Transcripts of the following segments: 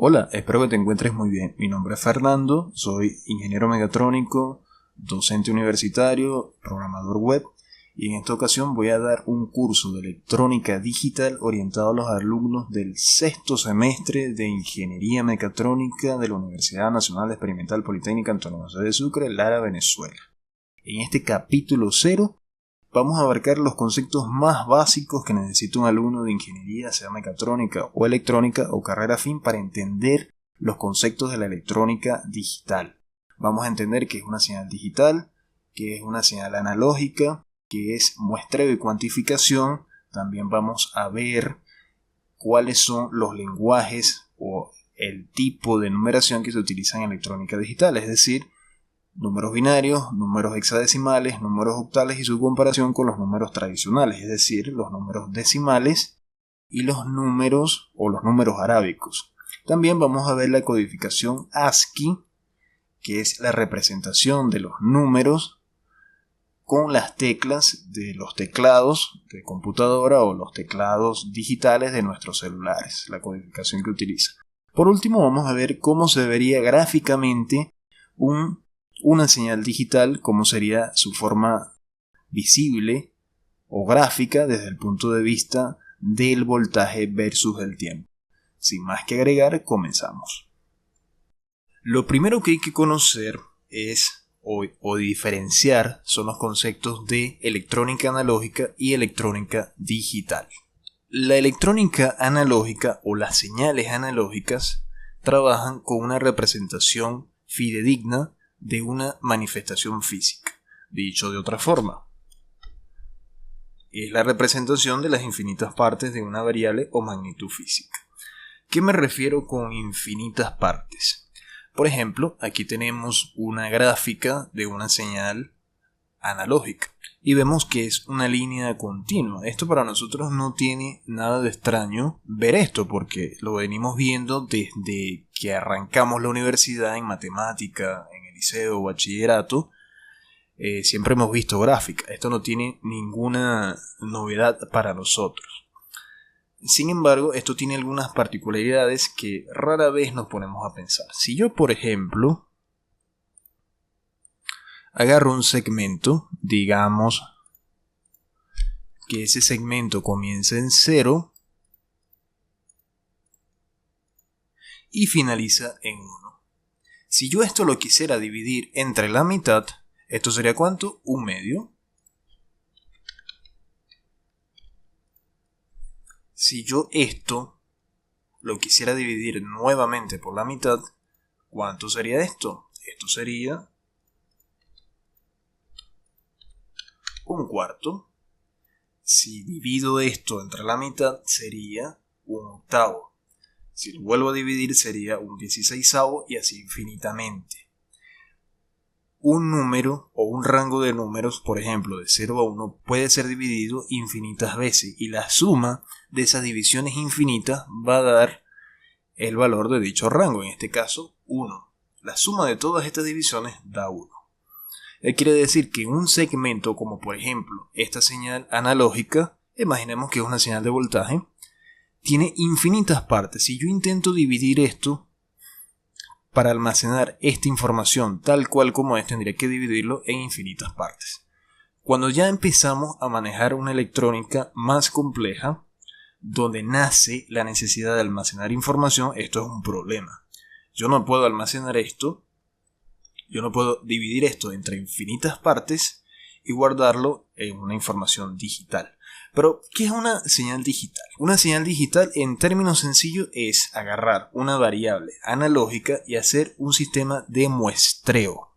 Hola, espero que te encuentres muy bien. Mi nombre es Fernando, soy ingeniero mecatrónico, docente universitario, programador web y en esta ocasión voy a dar un curso de electrónica digital orientado a los alumnos del sexto semestre de Ingeniería Mecatrónica de la Universidad Nacional Experimental Politécnica Antonio José de Sucre, Lara, Venezuela. En este capítulo 0 vamos a abarcar los conceptos más básicos que necesita un alumno de ingeniería, sea mecatrónica o electrónica o carrera afín, para entender los conceptos de la electrónica digital. Vamos a entender qué es una señal digital, qué es una señal analógica, qué es muestreo y cuantificación. También vamos a ver cuáles son los lenguajes o el tipo de numeración que se utiliza en electrónica digital, es decir, números binarios, números hexadecimales, números octales y su comparación con los números tradicionales, es decir, los números decimales y los números o los números arábicos. También vamos a ver la codificación ASCII, que es la representación de los números con las teclas de los teclados de computadora o los teclados digitales de nuestros celulares, la codificación que utiliza. Por último, vamos a ver cómo se vería gráficamente una señal digital, cómo sería su forma visible o gráfica desde el punto de vista del voltaje versus el tiempo. Sin más que agregar, comenzamos. Lo primero que hay que conocer es o diferenciar son los conceptos de electrónica analógica y electrónica digital. La electrónica analógica o las señales analógicas trabajan con una representación fidedigna de una manifestación física. Dicho de otra forma, es la representación de las infinitas partes de una variable o magnitud física. ¿Qué me refiero con infinitas partes? Por ejemplo, aquí tenemos una gráfica de una señal analógica y vemos que es una línea continua. Esto para nosotros no tiene nada de extraño ver esto, porque lo venimos viendo desde que arrancamos la universidad en matemática, en el liceo o bachillerato. Siempre hemos visto gráfica. Esto no tiene ninguna novedad para nosotros. Sin embargo, esto tiene algunas particularidades que rara vez nos ponemos a pensar. Si yo, por ejemplo, agarro un segmento, digamos que ese segmento comienza en 0 y finaliza en 1. Si yo esto lo quisiera dividir entre la mitad, ¿esto sería cuánto? 1/2. Si yo esto lo quisiera dividir nuevamente por la mitad, ¿cuánto sería esto? Esto sería 1/4. Si divido esto entre la mitad, sería 1/8. Si lo vuelvo a dividir, sería 1/16 y así infinitamente. Un número o un rango de números, por ejemplo de 0 a 1, puede ser dividido infinitas veces y la suma de esas divisiones infinitas va a dar el valor de dicho rango, en este caso 1. La suma de todas estas divisiones da 1. Quiere decir que un segmento, como por ejemplo esta señal analógica, imaginemos que es una señal de voltaje, tiene infinitas partes. Si yo intento dividir esto para almacenar esta información tal cual como es, tendría que dividirlo en infinitas partes. Cuando ya empezamos a manejar una electrónica más compleja, donde nace la necesidad de almacenar información, esto es un problema. Yo no puedo almacenar esto, yo no puedo dividir esto entre infinitas partes y guardarlo en una información digital. Pero, ¿qué es una señal digital? Una señal digital, en términos sencillos, es agarrar una variable analógica y hacer un sistema de muestreo.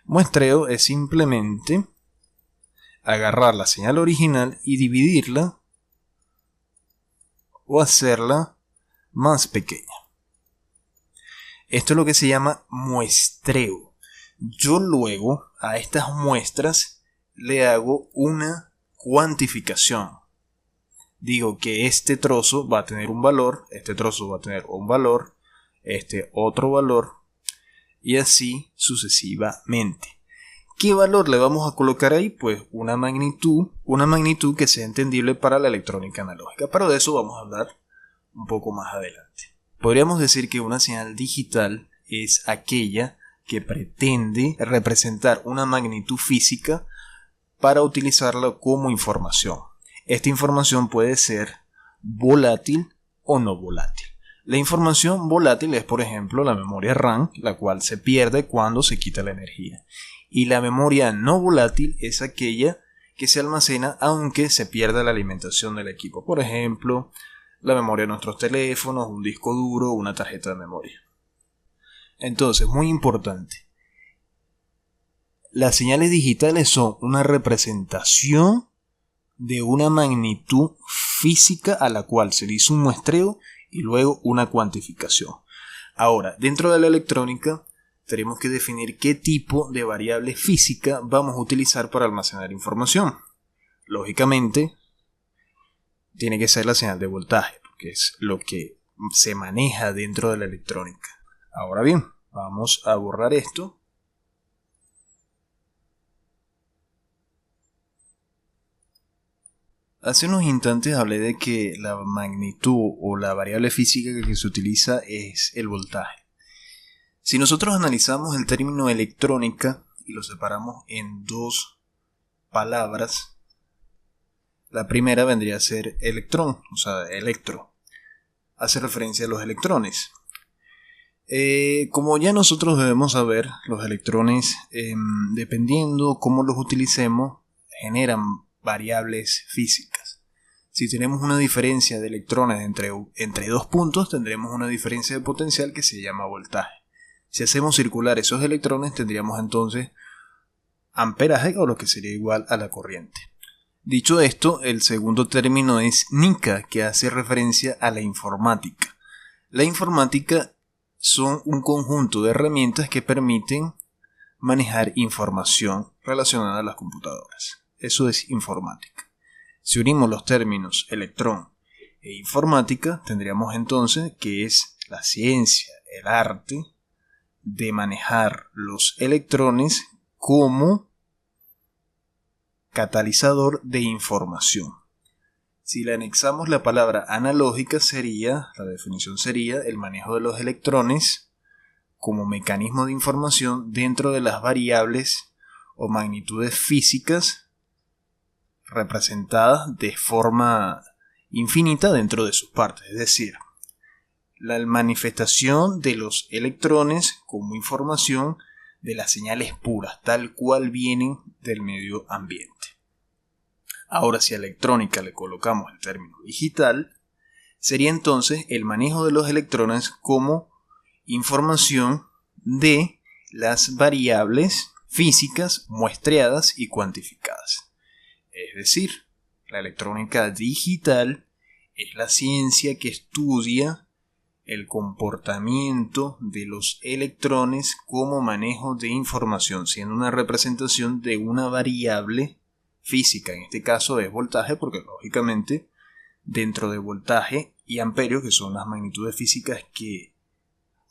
Muestreo es simplemente agarrar la señal original y dividirla o hacerla más pequeña. Esto es lo que se llama muestreo. Yo luego a estas muestras le hago una cuantificación. Digo que este trozo va a tener un valor, este trozo va a tener un valor, este otro valor y así sucesivamente. ¿Qué valor le vamos a colocar ahí? Pues una magnitud que sea entendible para la electrónica analógica. Pero de eso vamos a hablar un poco más adelante. Podríamos decir que una señal digital es aquella que pretende representar una magnitud física para utilizarla como información. Esta información puede ser volátil o no volátil. La información volátil es, por ejemplo, la memoria RAM, la cual se pierde cuando se quita la energía. Y la memoria no volátil es aquella que se almacena aunque se pierda la alimentación del equipo. Por ejemplo, la memoria de nuestros teléfonos, un disco duro, una tarjeta de memoria. Entonces, muy importante. Las señales digitales son una representación de una magnitud física a la cual se le hizo un muestreo y luego una cuantificación. Ahora, dentro de la electrónica tenemos que definir qué tipo de variable física vamos a utilizar para almacenar información. Lógicamente, tiene que ser la señal de voltaje, porque es lo que se maneja dentro de la electrónica. Ahora bien, vamos a borrar esto. Hace unos instantes hablé de que la magnitud o la variable física que se utiliza es el voltaje. Si nosotros analizamos el término electrónica y lo separamos en dos palabras, la primera vendría a ser electrón, o sea, electro. Hace referencia a los electrones. Como ya nosotros debemos saber, los electrones, dependiendo cómo los utilicemos, generan variables físicas. Si tenemos una diferencia de electrones entre dos puntos, tendremos una diferencia de potencial que se llama voltaje. Si hacemos circular esos electrones, tendríamos entonces amperaje, o lo que sería igual a la corriente. Dicho esto, el segundo término es NICA, que hace referencia a la informática. La informática son un conjunto de herramientas que permiten manejar información relacionada a las computadoras. Eso es informática. Si unimos los términos electrón e informática, tendríamos entonces que es la ciencia, el arte de manejar los electrones como catalizador de información. Si le anexamos la palabra analógica, la definición sería el manejo de los electrones como mecanismo de información dentro de las variables o magnitudes físicas representadas de forma infinita dentro de sus partes, es decir, la manifestación de los electrones como información de las señales puras, tal cual vienen del medio ambiente. Ahora, si a electrónica le colocamos el término digital, sería entonces el manejo de los electrones como información de las variables físicas muestreadas y cuantificadas. Es decir, la electrónica digital es la ciencia que estudia el comportamiento de los electrones como manejo de información, siendo una representación de una variable física. En este caso es voltaje, porque lógicamente dentro de voltaje y amperio, que son las magnitudes físicas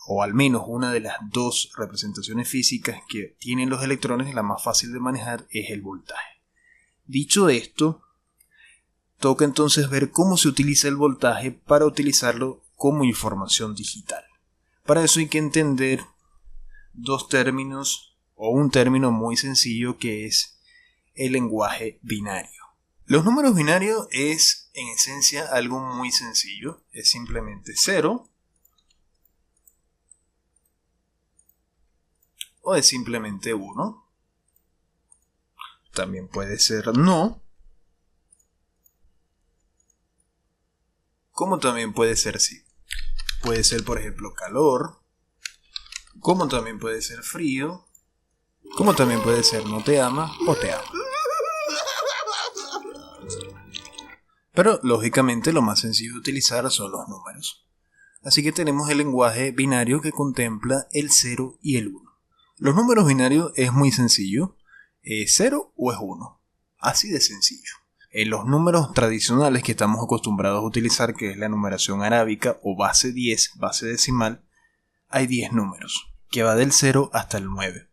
o al menos una de las dos representaciones físicas que tienen los electrones, la más fácil de manejar es el voltaje. Dicho esto, toca entonces ver cómo se utiliza el voltaje para utilizarlo como información digital. Para eso hay que entender dos términos o un término muy sencillo que es el lenguaje binario. Los números binarios es en esencia algo muy sencillo, es simplemente 0 o es simplemente 1. También puede ser no, como también puede ser sí. Puede ser, por ejemplo, calor, como también puede ser frío, como también puede ser no te ama o te ama. Pero lógicamente lo más sencillo de utilizar son los números. Así que tenemos el lenguaje binario que contempla el 0 y el 1. Los números binarios es muy sencillo, es 0 o es 1, así de sencillo. En los números tradicionales que estamos acostumbrados a utilizar, que es la numeración arábica o base 10, base decimal, hay 10 números, que va del 0 hasta el 9.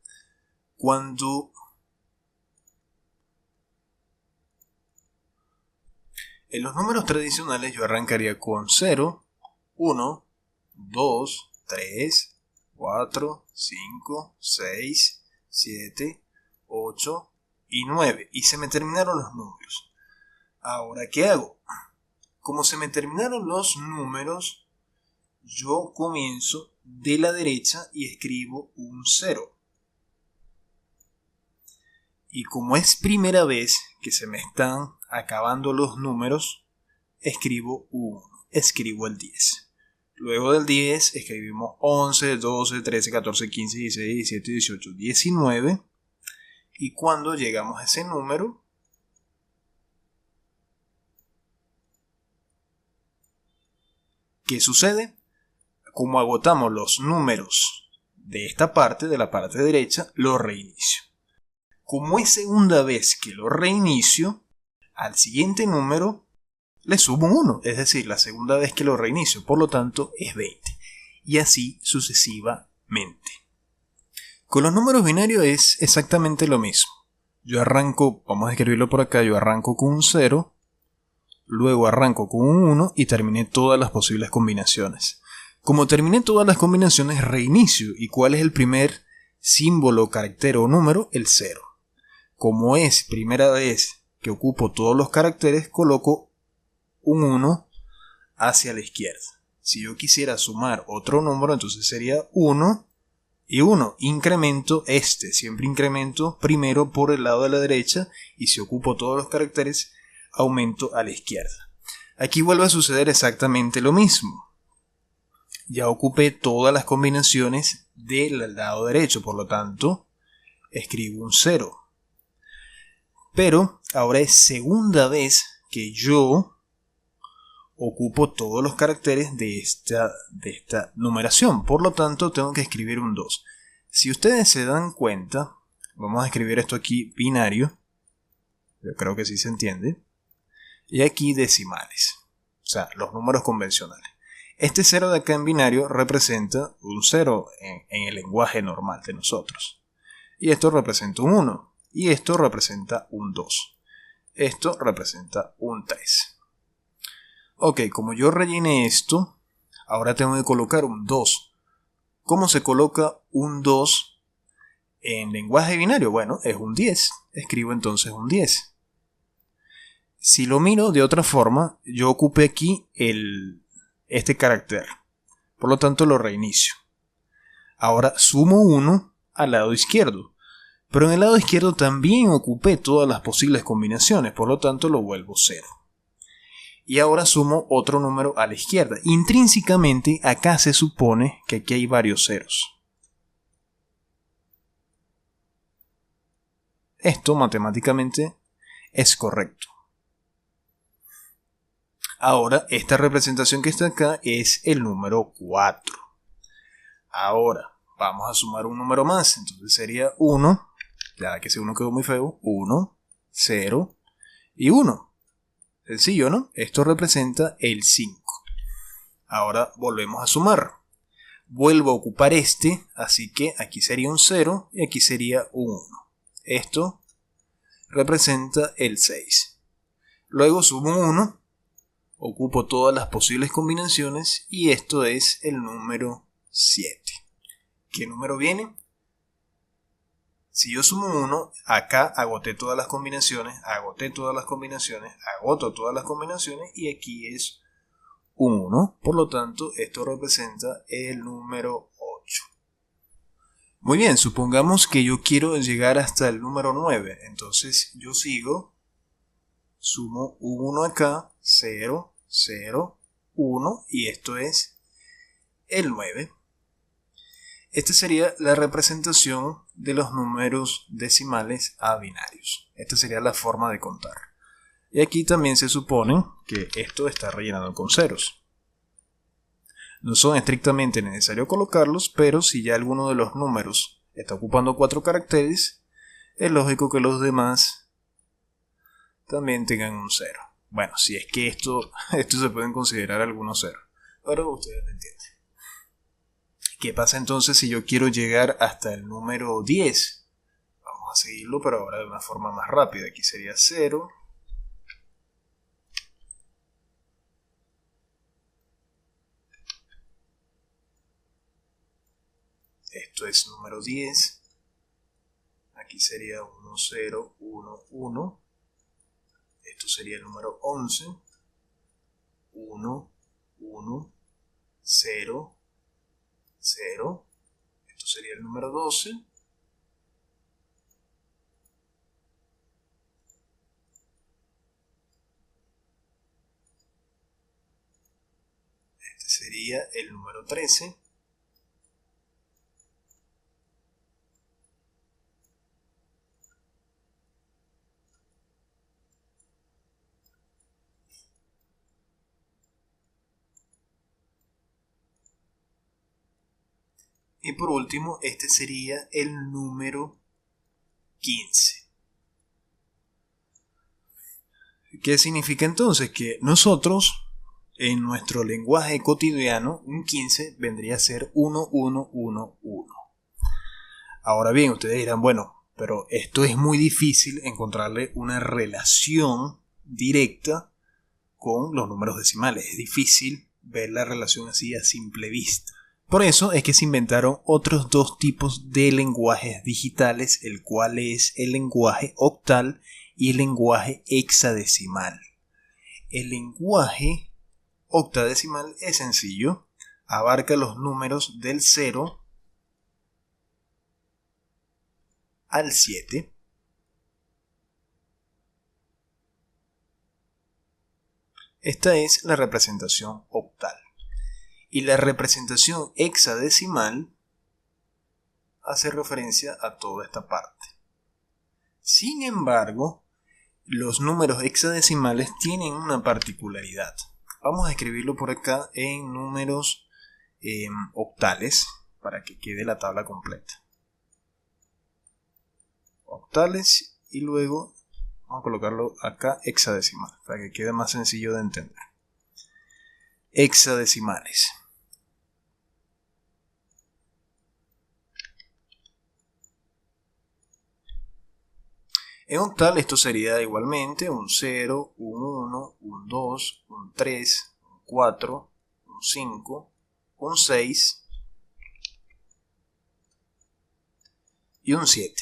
En los números tradicionales yo arrancaría con 0, 1, 2, 3, 4, 5, 6, 7, 8 y 9. Y se me terminaron los números. Ahora, ¿qué hago? Como se me terminaron los números, yo comienzo de la derecha y escribo un 0. Y como es primera vez que se me están acabando los números, escribo 1. Escribo el 10. Luego del 10 escribimos 11, 12, 13, 14, 15, 16, 17, 18, 19. Y cuando llegamos a ese número, ¿qué sucede? Como agotamos los números de esta parte, de la parte derecha, lo reinicio. Como es segunda vez que lo reinicio, al siguiente número le subo un 1, es decir, la segunda vez que lo reinicio, por lo tanto es 20. Y así sucesivamente. Con los números binarios es exactamente lo mismo. Yo arranco, vamos a escribirlo por acá, yo arranco con un 0, luego arranco con un 1 y terminé todas las posibles combinaciones. Como terminé todas las combinaciones, reinicio. ¿Y cuál es el primer símbolo, carácter o número? El 0. Como es primera vez que ocupo todos los caracteres, coloco un 1 hacia la izquierda. Si yo quisiera sumar otro número, entonces sería 1 y 1. Incremento siempre incremento primero por el lado de la derecha, y si ocupo todos los caracteres, aumento a la izquierda. Aquí vuelve a suceder exactamente lo mismo. Ya ocupé todas las combinaciones del lado derecho, por lo tanto, escribo un 0. Pero ahora es segunda vez que yo ocupo todos los caracteres de esta numeración. Por lo tanto, tengo que escribir un 2. Si ustedes se dan cuenta, vamos a escribir esto aquí binario. Yo creo que sí se entiende. Y aquí decimales. O sea, los números convencionales. Este 0 de acá en binario representa un 0 en el lenguaje normal de nosotros. Y esto representa un 1. Y esto representa un 2. Esto representa un 3. Ok, como yo rellené esto, ahora tengo que colocar un 2. ¿Cómo se coloca un 2 en lenguaje binario? Bueno, es un 10. Escribo entonces un 10. Si lo miro de otra forma, yo ocupé aquí este carácter. Por lo tanto, lo reinicio. Ahora sumo 1 al lado izquierdo. Pero en el lado izquierdo también ocupé todas las posibles combinaciones, por lo tanto lo vuelvo 0. Y ahora sumo otro número a la izquierda. Intrínsecamente acá se supone que aquí hay varios ceros. Esto matemáticamente es correcto. Ahora esta representación que está acá es el número 4. Ahora vamos a sumar un número más, entonces sería 1. Ya que ese 1 quedó muy feo. 1, 0 y 1. Sencillo, ¿no? Esto representa el 5. Ahora volvemos a sumar. Vuelvo a ocupar así que aquí sería un 0 y aquí sería un 1. Esto representa el 6. Luego sumo un 1, ocupo todas las posibles combinaciones y esto es el número 7. ¿Qué número viene? Si yo sumo 1, acá agoté todas las combinaciones, agoto todas las combinaciones y aquí es un 1. Por lo tanto, esto representa el número 8. Muy bien, supongamos que yo quiero llegar hasta el número 9. Entonces yo sumo un 1 acá, 0, 0, 1 y esto es el 9. Esta sería la representación de los números decimales a binarios. Esta sería la forma de contar. Y aquí también se supone que esto está rellenado con ceros. No son estrictamente necesarios colocarlos, pero si ya alguno de los números está ocupando 4 caracteres, es lógico que los demás también tengan un 0. Bueno, si es que esto se pueden considerar algunos ceros. Ahora ustedes lo entienden. ¿Qué pasa entonces si yo quiero llegar hasta el número 10? Vamos a seguirlo, pero ahora de una forma más rápida. Aquí sería 0. esto es número 10. Aquí sería 1, 0, 1, 1. Esto sería el número 11. 1, 1, 0, 0. Esto sería el número 12. Este sería el número 13. Y por último, este sería el número 15. ¿Qué significa entonces? Que nosotros, en nuestro lenguaje cotidiano, un 15 vendría a ser 1, 1, 1, 1. Ahora bien, ustedes dirán, bueno, pero esto es muy difícil encontrarle una relación directa con los números decimales. Es difícil ver la relación así a simple vista. Por eso es que se inventaron otros dos tipos de lenguajes digitales, el cual es el lenguaje octal y el lenguaje hexadecimal. El lenguaje octadecimal es sencillo, abarca los números del 0 al 7. Esta es la representación octal. Y la representación hexadecimal hace referencia a toda esta parte. Sin embargo, los números hexadecimales tienen una particularidad. Vamos a escribirlo por acá en números octales para que quede la tabla completa. Octales y luego vamos a colocarlo acá hexadecimal para que quede más sencillo de entender. Hexadecimales. En octal esto sería igualmente un 0, un 1, un 2, un 3, un 4, un 5, un 6 y un 7.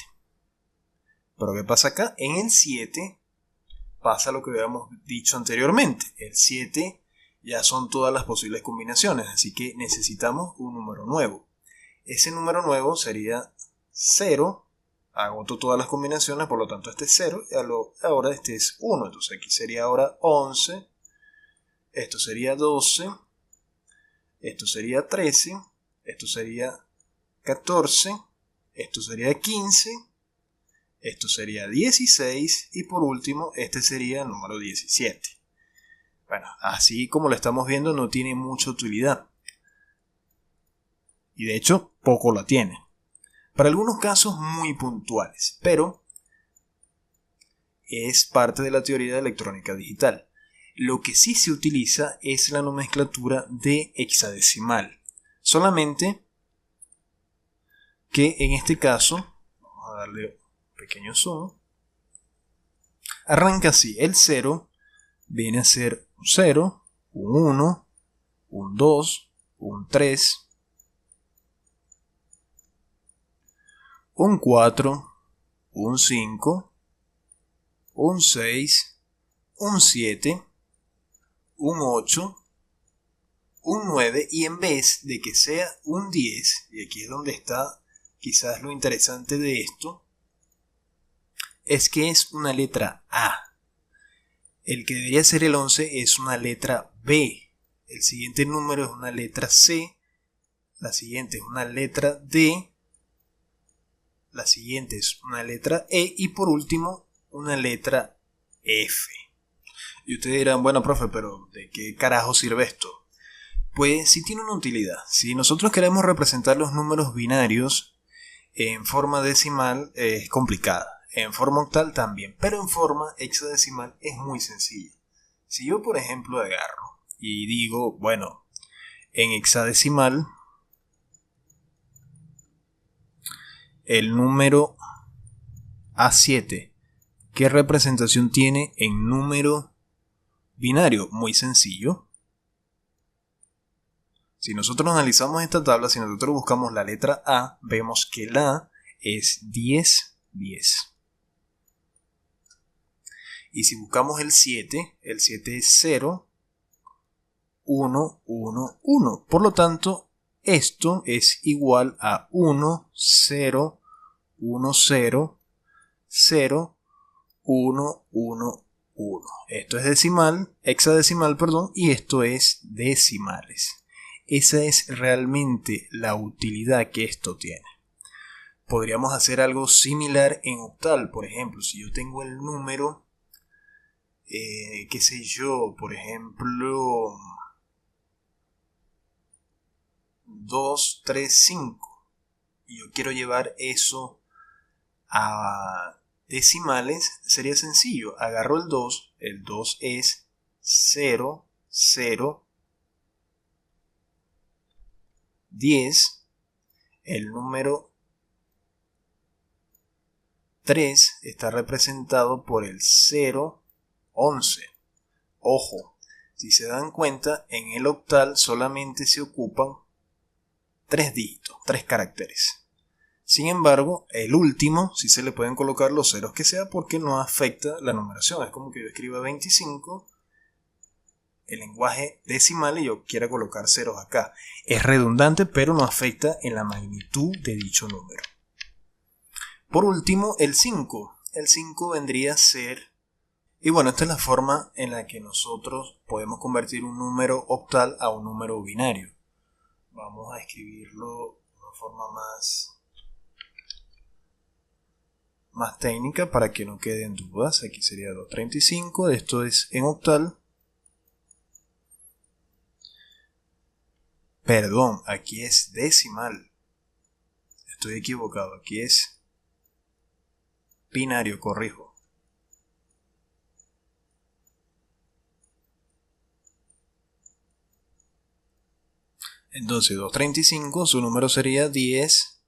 Pero ¿qué pasa acá? En el 7 pasa lo que habíamos dicho anteriormente. El 7 ya son todas las posibles combinaciones, así que necesitamos un número nuevo. Ese número nuevo sería 0. Agoto todas las combinaciones, por lo tanto este es 0 y ahora este es 1. Entonces aquí sería ahora 11, esto sería 12, esto sería 13, esto sería 14, esto sería 15, esto sería 16 y por último este sería el número 17. Bueno, así como lo estamos viendo no tiene mucha utilidad. Y de hecho poco la tiene. Para algunos casos muy puntuales, pero es parte de la teoría de electrónica digital. Lo que sí se utiliza es la nomenclatura de hexadecimal. Solamente que en este caso, vamos a darle un pequeño zoom, arranca así. El 0 viene a ser un 0, un 1, un 2, un 3, un 4, un 5, un 6, un 7, un 8, un 9 y en vez de que sea un 10, y aquí es donde está quizás lo interesante de esto, es que es una letra A. El que debería ser el 11 es una letra B. El siguiente número es una letra C. La siguiente es una letra D. La siguiente es una letra E y por último una letra F. Y ustedes dirán, bueno, profe, pero ¿de qué carajo sirve esto? Pues sí tiene una utilidad. Si nosotros queremos representar los números binarios en forma decimal es complicada. En forma octal también, pero en forma hexadecimal es muy sencilla. Si yo, por ejemplo, agarro y digo, bueno, en hexadecimal el número A7, ¿qué representación tiene en número binario? Muy sencillo. Si nosotros analizamos esta tabla, si nosotros buscamos la letra A, vemos que la A es 10, 10. Y si buscamos el 7 es 0, 1, 1, 1. Por lo tanto, esto es igual a 1, 0, 1, 0, 0, 1, 1, 1. Esto es hexadecimal, y esto es decimales. Esa es realmente la utilidad que esto tiene. Podríamos hacer algo similar en octal. Por ejemplo, si yo tengo el número, qué sé yo, por ejemplo, 2, 3, 5, y yo quiero llevar eso a decimales, sería sencillo. Agarro el 2 es 0, 0, 10, el número 3 está representado por el 0, 11. Ojo, si se dan cuenta, en el octal solamente se ocupan 3 dígitos, 3 caracteres. Sin embargo, el último sí se le pueden colocar los ceros que sea porque no afecta la numeración. Es como que yo escriba 25, el lenguaje decimal, y yo quiera colocar ceros acá. Es redundante, pero no afecta en la magnitud de dicho número. Por último, el 5. El 5 vendría a ser... Y bueno, esta es la forma en la que nosotros podemos convertir un número octal a un número binario. Vamos a escribirlo de una forma más técnica para que no queden dudas. Aquí sería 235, esto es en octal. Perdón, aquí es decimal. Estoy equivocado, aquí es binario, corrijo. Entonces 235, su número sería 10,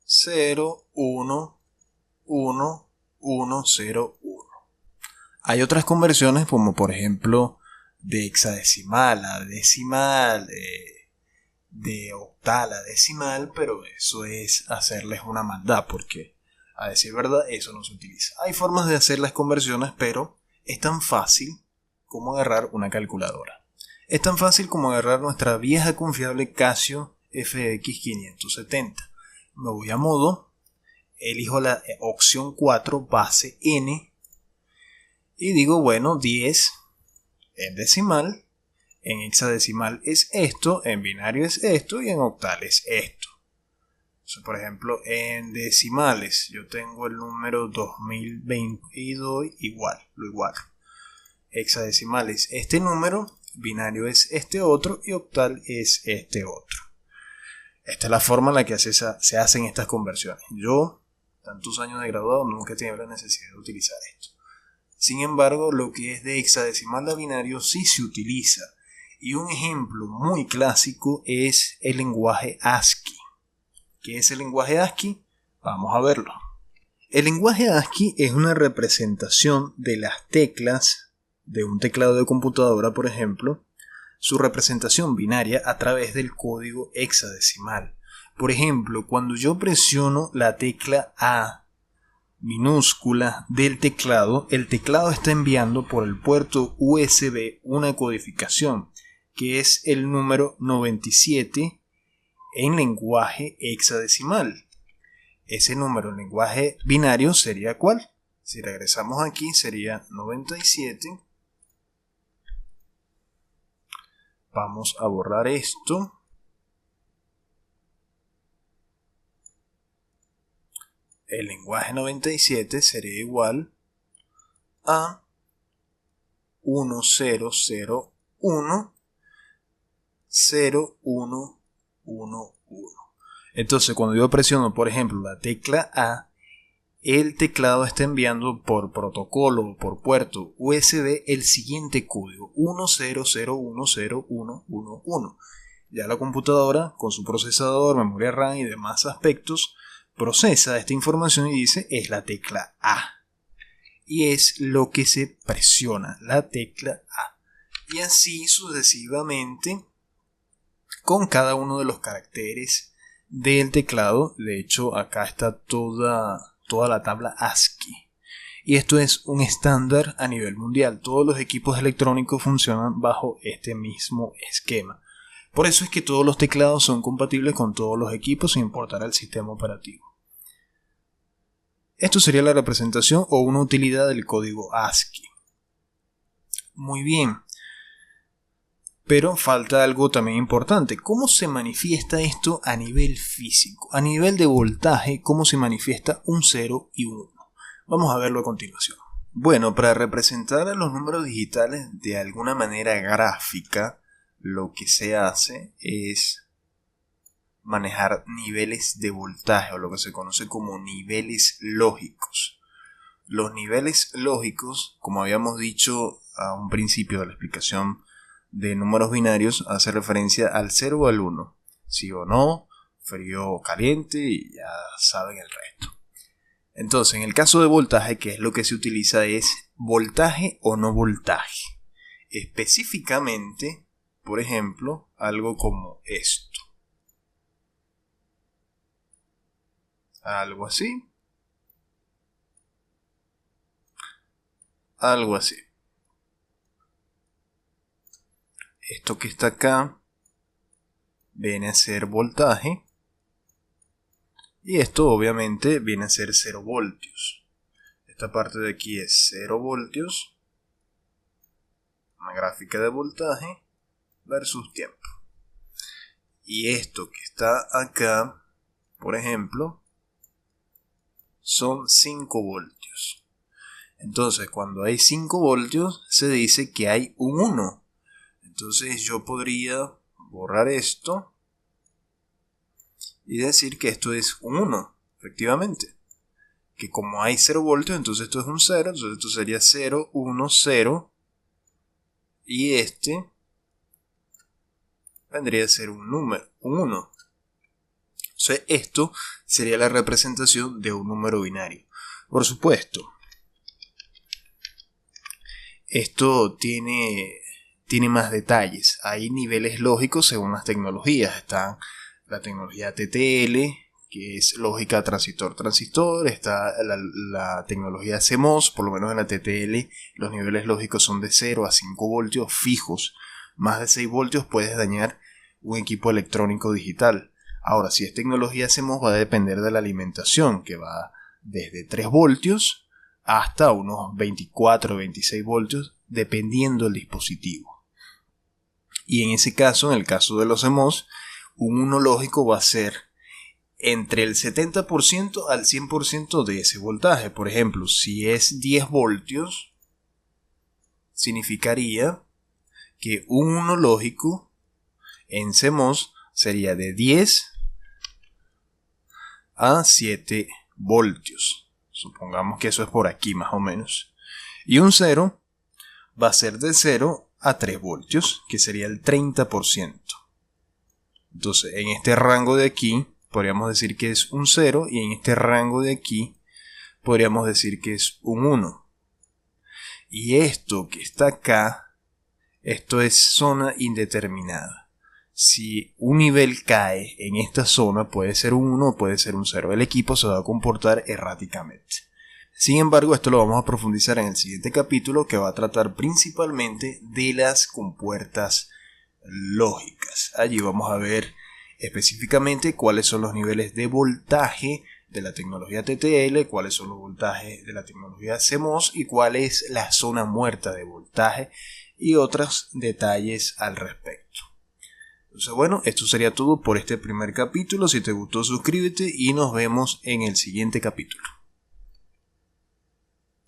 0, 1, 1, 1, 0, 1. Hay otras conversiones como por ejemplo de hexadecimal a decimal, de octal a decimal, pero eso es hacerles una maldad porque a decir verdad eso no se utiliza. Hay formas de hacer las conversiones, pero es tan fácil como agarrar una calculadora. Es tan fácil como agarrar nuestra vieja confiable Casio FX570. Me voy a modo, elijo la opción 4, base N, y digo, bueno, 10 en decimal, en hexadecimal es esto, en binario es esto y en octal es esto. Entonces, por ejemplo, en decimales yo tengo el número 2020 y doy lo igual. Hexadecimal es este número, binario es este otro y octal es este otro. Esta es la forma en la que se hacen estas conversiones. Yo, tantos años de graduado, nunca he tenido la necesidad de utilizar esto. Sin embargo, lo que es de hexadecimal a binario sí se utiliza. Y un ejemplo muy clásico es el lenguaje ASCII. ¿Qué es el lenguaje ASCII? Vamos a verlo. El lenguaje ASCII es una representación de las teclas de un teclado de computadora, por ejemplo, su representación binaria a través del código hexadecimal. Por ejemplo, cuando yo presiono la tecla A minúscula del teclado, el teclado está enviando por el puerto USB una codificación, que es el número 97 en lenguaje hexadecimal. Ese número en lenguaje binario sería ¿cuál? Si regresamos aquí sería 97. Vamos a borrar esto. El lenguaje 97 sería igual a 1001 0111. Entonces, cuando yo presiono, por ejemplo, la tecla A, el teclado está enviando por protocolo o por puerto USB el siguiente código, 10010111. Ya la computadora, con su procesador, memoria RAM y demás aspectos, procesa esta información y dice es la tecla A. Y es lo que se presiona, la tecla A. Y así sucesivamente con cada uno de los caracteres del teclado. De hecho, acá está toda la tabla ASCII. Y esto es un estándar a nivel mundial. Todos los equipos electrónicos funcionan bajo este mismo esquema. Por eso es que todos los teclados son compatibles con todos los equipos sin importar el sistema operativo. Esto sería la representación o una utilidad del código ASCII. Muy bien. Pero falta algo también importante. ¿Cómo se manifiesta esto a nivel físico? A nivel de voltaje, ¿cómo se manifiesta un 0 y un 1? Vamos a verlo a continuación. Bueno, para representar a los números digitales de alguna manera gráfica, lo que se hace es manejar niveles de voltaje, o lo que se conoce como niveles lógicos. Los niveles lógicos, como habíamos dicho a un principio de la explicación de números binarios, hace referencia al 0 o al 1. Sí o no, frío o caliente, y ya saben el resto. Entonces, en el caso de voltaje, ¿qué es lo que se utiliza? Es voltaje o no voltaje. Específicamente, por ejemplo, algo como esto. Algo así. Algo así. Esto que está acá viene a ser voltaje. Y esto obviamente viene a ser 0 voltios. Esta parte de aquí es 0 voltios. Una gráfica de voltaje versus tiempo. Y esto que está acá, por ejemplo, son 5 voltios. Entonces, cuando hay 5 voltios, se dice que hay un 1. Entonces yo podría borrar esto y decir que esto es un 1, efectivamente. Que como hay 0 voltios, entonces esto es un 0, entonces esto sería 0, 1, 0. Y este vendría a ser un número, un 1. Entonces esto sería la representación de un número binario. Por supuesto, esto tiene más detalles. Hay niveles lógicos según las tecnologías. Está la tecnología TTL, que es lógica transistor-transistor. Está la tecnología CMOS, por lo menos en la TTL los niveles lógicos son de 0 a 5 voltios fijos. Más de 6 voltios puedes dañar un equipo electrónico digital. Ahora, si es tecnología CMOS, va a depender de la alimentación, que va desde 3 voltios hasta unos 24 o 26 voltios, dependiendo del dispositivo. Y en ese caso, en el caso de los CMOS, un 1 lógico va a ser entre el 70% al 100% de ese voltaje. Por ejemplo, si es 10 voltios, significaría que un 1 lógico en CMOS sería de 10 a 7 voltios. Supongamos que eso es por aquí más o menos. Y un 0 va a ser de 0 a 3 voltios, que sería el 30%. Entonces, en este rango de aquí, podríamos decir que es un 0, y en este rango de aquí, podríamos decir que es un 1. Y esto que está acá, esto es zona indeterminada. Si un nivel cae en esta zona, puede ser un 1 o puede ser un 0. El equipo se va a comportar erráticamente. Sin embargo, esto lo vamos a profundizar en el siguiente capítulo, que va a tratar principalmente de las compuertas lógicas. Allí vamos a ver específicamente cuáles son los niveles de voltaje de la tecnología TTL, cuáles son los voltajes de la tecnología CMOS y cuál es la zona muerta de voltaje y otros detalles al respecto. Entonces, bueno, esto sería todo por este primer capítulo. Si te gustó, suscríbete y nos vemos en el siguiente capítulo.